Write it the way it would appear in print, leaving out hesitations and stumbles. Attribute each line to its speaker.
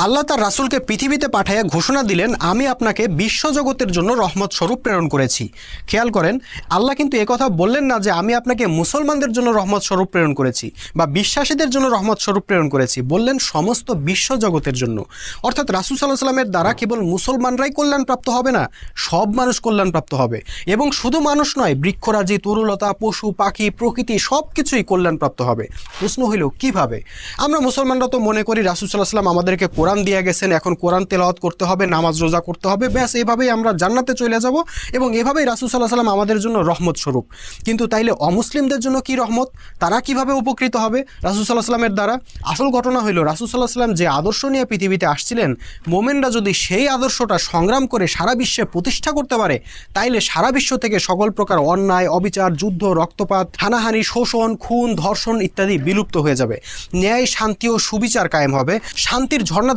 Speaker 1: আল্লাহ তার রাসূলকে পৃথিবীতে পাঠাইয়া ঘোষণা দিলেন, আমি আপনাকে বিশ্বজগতের জন্য রহমত স্বরূপ প্রেরণ করেছি। খেয়াল করেন, আল্লাহ কিন্তু একথা বললেন না যে আমি আপনাকে মুসলমানদের জন্য রহমত স্বরূপ প্রেরণ করেছি বা বিশ্বাসীদের জন্য রহমত স্বরূপ প্রেরণ করেছি, বললেন সমস্ত বিশ্বজগতের জন্য। অর্থাৎ রাসূল সাল্লাল্লাহু আলাইহি ওয়াসাল্লামের দ্বারা কেবল মুসলমানরাই কল্যাণপ্রাপ্ত হবে না, সব মানুষ কল্যাণপ্রাপ্ত হবে। এবং শুধু মানুষ নয়, বৃক্ষরাজি, তরুলতা, পশু পাখি, প্রকৃতি সব কিছুই কল্যাণপ্রাপ্ত হবে। প্রশ্ন হইল কিভাবে? আমরা মুসলমানরা তো মনে করি রাসূল সাল্লাল্লাহু আলাইহি ওয়াসাল্লাম আমাদেরকে কোরআন দিয়ে গেছেন, এখন কোরআন তেলাওয়াত করতে হবে, নামাজ রোজা করতে হবে, ব্যাস এভাবেই আমরা জান্নাতে চলে যাব এবং এভাবেই রাসূল সাল্লাল্লাহু আলাইহি ওয়াসাল্লাম আমাদের জন্য রহমত স্বরূপ। কিন্তু তাইলে অমুসলিমদের জন্য কি রহমত? তারা কিভাবে উপকৃত হবে রাসূল সাল্লাল্লাহু আলাইহি ওয়াসাল্লামের দ্বারা? আসল ঘটনা হইল, রাসূল সাল্লাল্লাহু আলাইহি ওয়াসাল্লাম যে আদর্শ নিয়ে পৃথিবীতে আসছিলেন, মোমেনরা যদি সেই আদর্শটা সংগ্রাম করে সারা বিশ্বে প্রতিষ্ঠা করতে পারে, তাইলে সারা বিশ্ব থেকে সকল প্রকার অন্যায়, অবিচার, যুদ্ধ, রক্তপাত, হানাহানি, শোষণ, খুন, ধর্ষণ ইত্যাদি বিলুপ্ত হয়ে যাবে। ন্যায়, শান্তি ও সুবিচার কায়েম হবে। শান্তির ঝর্ণা